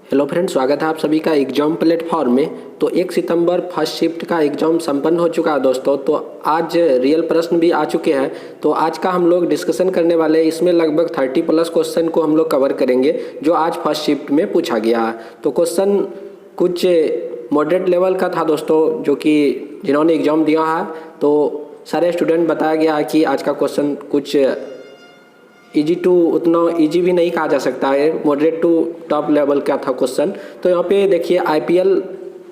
Hello friends, स्वागत है आप सभी का एग्जाम प्लेटफॉर्म में। तो 1 सितंबर फर्स्ट शिफ्ट का एग्जाम संपन्न हो चुका है दोस्तों। तो आज रियल प्रश्न भी आ चुके हैं। तो आज का हम लोग डिस्कशन करने वाले हैं। इसमें लगभग 30+ क्वेश्चन को हम लोग कवर करेंगे जो आज फर्स्ट शिफ्ट में पूछा गया है। तो क्वेश्चन कुछ मॉडरेट लेवल का था दोस्तों, जो कि जिन्होंने एग्ज़ाम दिया है तो सारे स्टूडेंट बताया गया है कि आज का क्वेश्चन कुछ इजी टू उतना इजी भी नहीं कहा जा सकता है, मॉडरेट टू टॉप लेवल का था क्वेश्चन। तो यहाँ पे देखिए आईपीएल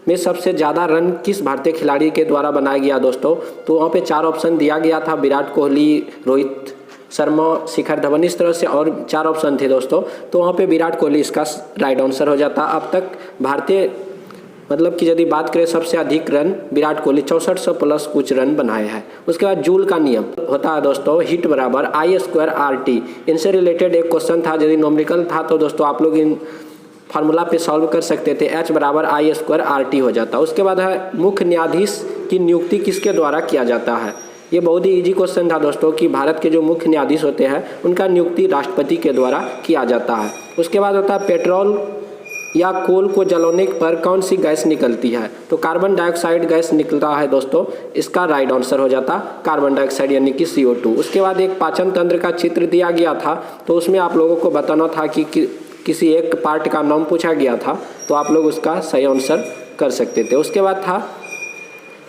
में सबसे ज़्यादा रन किस भारतीय खिलाड़ी के द्वारा बनाया गया दोस्तों। तो वहाँ पे 4 ऑप्शन दिया गया था, विराट कोहली, रोहित शर्मा, शिखर धवन, इस तरह से और 4 ऑप्शन थे दोस्तों। तो वहाँ पे विराट कोहली इसका राइट आंसर हो जाता। अब तक भारतीय मतलब कि यदि बात करें सबसे अधिक रन विराट कोहली 6400+ कुछ रन बनाए हैं। उसके बाद जूल का नियम होता है दोस्तों, हिट बराबर I² RT। इनसे रिलेटेड एक क्वेश्चन था, यदि नॉमेरिकल था तो दोस्तों आप लोग इन फार्मूला पे सॉल्व कर सकते थे। H बराबर I² RT हो जाता। उसके बाद है मुख्य न्यायाधीश की नियुक्ति किसके द्वारा किया जाता है। ये बहुत ही इजी क्वेश्चन था दोस्तों कि भारत के जो मुख्य न्यायाधीश होते हैं उनका नियुक्ति राष्ट्रपति के द्वारा किया जाता है। उसके बाद होता है पेट्रोल या कोल को जलाने पर कौन सी गैस निकलती है। तो कार्बन डाइऑक्साइड गैस निकलता है दोस्तों, इसका राइट आंसर हो जाता कार्बन डाइऑक्साइड यानी कि CO2। उसके बाद एक पाचन तंत्र का चित्र दिया गया था, तो उसमें आप लोगों को बताना था कि किसी एक पार्ट का नाम पूछा गया था, तो आप लोग उसका सही आंसर कर सकते थे। उसके बाद था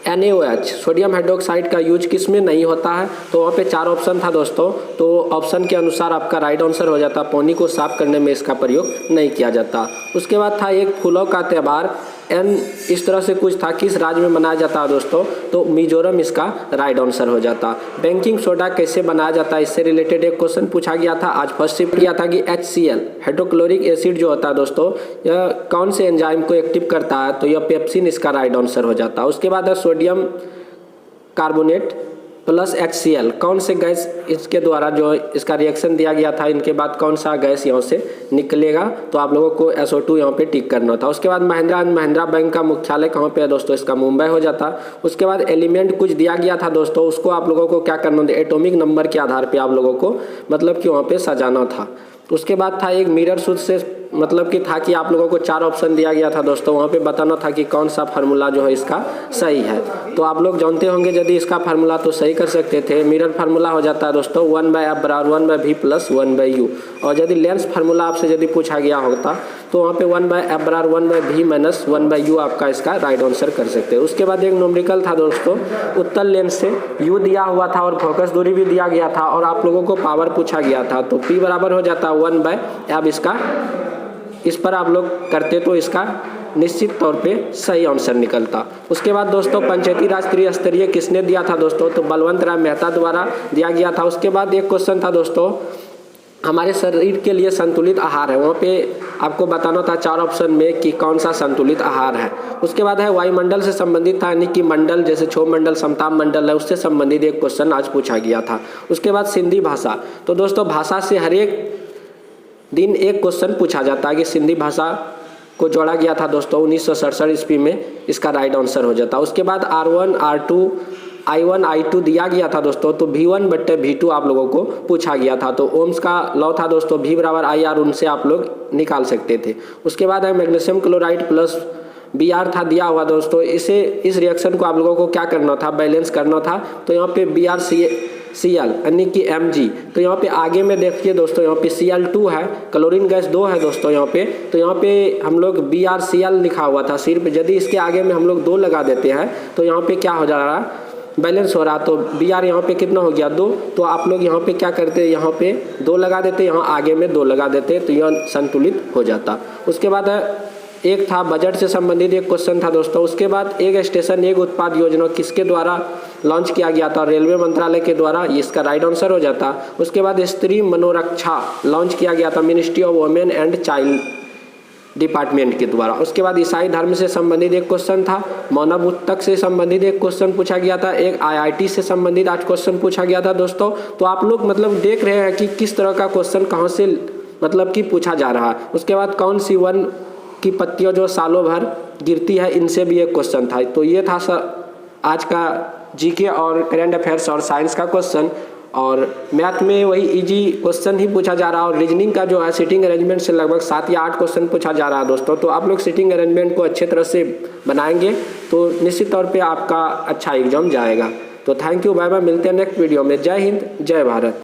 NaOH, सोडियम हाइड्रोक्साइड का यूज किस में नहीं होता है। तो वहाँ पे 4 ऑप्शन था दोस्तों, तो ऑप्शन के अनुसार आपका राइट आंसर हो जाता पानी को साफ करने में इसका प्रयोग नहीं किया जाता। उसके बाद था एक फूलों का त्यौहार इस तरह से कुछ था, किस राज्य में मनाया जाता है दोस्तों। तो मिजोरम इसका राइट आंसर हो जाता। बेकिंग सोडा कैसे बनाया जाता है, इससे रिलेटेड एक क्वेश्चन पूछा गया था। आज फर्स्ट शिफ्ट किया था कि HCl हाइड्रोक्लोरिक एसिड जो होता है दोस्तों, यह कौन से एंजाइम को एक्टिव करता है। तो यह पेप्सिन इसका राइट आंसर हो जाता। उसके बाद है सोडियम कार्बोनेट प्लस HCl, कौन से गैस इसके द्वारा जो इसका रिएक्शन दिया गया था, इनके बाद कौन सा गैस यहाँ से निकलेगा। तो आप लोगों को SO2 यहाँ पे टिक करना था। उसके बाद महिंद्रा एंड महिंद्रा बैंक का मुख्यालय कहाँ पे है दोस्तों, इसका मुंबई हो जाता। उसके बाद एलिमेंट कुछ दिया गया था दोस्तों, उसको आप लोगों को क्या करना था, एटॉमिक नंबर के आधार पर आप लोगों को मतलब कि वहाँ पे सजाना था। उसके बाद था एक मिरर सूत्र से मतलब कि था कि आप लोगों को 4 ऑप्शन दिया गया था दोस्तों, वहाँ पे बताना था कि कौन सा फार्मूला जो है इसका सही है। तो आप लोग जानते होंगे यदि इसका फार्मूला तो सही कर सकते थे। मिरर फार्मूला हो जाता है दोस्तों 1/F बराबर 1/V प्लस 1/U। और यदि लेंस फार्मूला आपसे यदि पूछा गया होता तो वहाँ पे 1/F बराबर 1/V माइनस 1/U आपका इसका राइट आंसर कर सकते हैं। उसके बाद एक न्यूमेरिकल था दोस्तों, उत्तल लेंस से U दिया हुआ था और फोकस दूरी भी दिया गया था और आप लोगों को पावर पूछा गया था। तो P बराबर हो जाता 1/F, इसका इस पर आप लोग करते तो इसका निश्चित तौर पे सही आंसर निकलता। उसके बाद दोस्तों पंचायती राज त्रिस्तरीय किसने दिया था दोस्तों, तो बलवंत राय मेहता द्वारा दिया गया था। उसके बाद एक क्वेश्चन था दोस्तों, हमारे शरीर के लिए संतुलित आहार है, वहाँ पे आपको बताना था 4 ऑप्शन में कि कौन सा संतुलित आहार है। उसके बाद है वायुमंडल से संबंधित था, यानी कि मंडल जैसे क्षोभ मंडल, समताप मंडल है, उससे संबंधित एक क्वेश्चन आज पूछा गया था। उसके बाद सिंधी भाषा, तो दोस्तों भाषा से हर एक दिन एक क्वेश्चन पूछा जाता है कि सिंधी भाषा को जोड़ा गया था दोस्तों 1967 ईस्वी में, इसका राइट आंसर हो जाता। उसके बाद R1 R2 I1 I2 दिया गया था दोस्तों, तो V1/V2 आप लोगों को पूछा गया था। तो ओम्स का लॉ था दोस्तों V बराबर IR, उनसे आप लोग निकाल सकते थे। उसके बाद है मैग्नीशियम क्लोराइड प्लस Br था दिया हुआ दोस्तों, इस रिएक्शन को आप लोगों को क्या करना था, बैलेंस करना था। तो यहाँ पे BrCl यानी कि Mg, तो यहाँ पे आगे में देखिए दोस्तों, यहाँ पे Cl2 है, क्लोरीन गैस 2 है दोस्तों यहाँ पे। तो यहाँ पे हम लोग BrCl लिखा हुआ था सिर्फ, यदि इसके आगे में हम लोग 2 लगा देते हैं तो यहाँ पे क्या हो जा रहा है, बैलेंस हो रहा। तो Br यहाँ पे कितना हो गया 2, तो आप लोग यहाँ पे क्या करते, यहाँ पे 2 लगा देते, यहाँ आगे में 2 लगा देते, तो यह संतुलित हो जाता। उसके बाद एक था बजट से संबंधित एक क्वेश्चन था दोस्तों। उसके बाद एक स्टेशन एक उत्पाद योजना किसके द्वारा लॉन्च किया गया था, रेलवे मंत्रालय के द्वारा, इसका राइट आंसर हो जाता। उसके बाद स्त्री मनोरक्षा लॉन्च किया गया था ministry of women and child department के द्वारा। उसके बाद ईसाई धर्म से संबंधित एक क्वेश्चन था, मानव उत्तक से संबंधित एक क्वेश्चन पूछा गया था, एक IIT से संबंधित आज क्वेश्चन पूछा गया था दोस्तों। तो आप लोग मतलब देख रहे हैं कि किस तरह का क्वेश्चन कहाँ से मतलब कि पूछा जा रहा है। उसके बाद कौन सी वन की पत्तियां जो सालों भर गिरती है, इनसे भी एक क्वेश्चन था। तो ये था सर आज का GK और करेंट अफेयर्स और साइंस का क्वेश्चन। और मैथ में वही इजी क्वेश्चन ही पूछा जा रहा है और रीजनिंग का जो है सीटिंग अरेंजमेंट से लगभग 7 या 8 क्वेश्चन पूछा जा रहा है दोस्तों। तो आप लोग सीटिंग अरेंजमेंट को अच्छे तरह से बनाएंगे तो निश्चित तौर पे आपका अच्छा एग्जाम जाएगा। तो थैंक यू, बाय बाय, मिलते हैं नेक्स्ट वीडियो में। जय हिंद, जय भारत।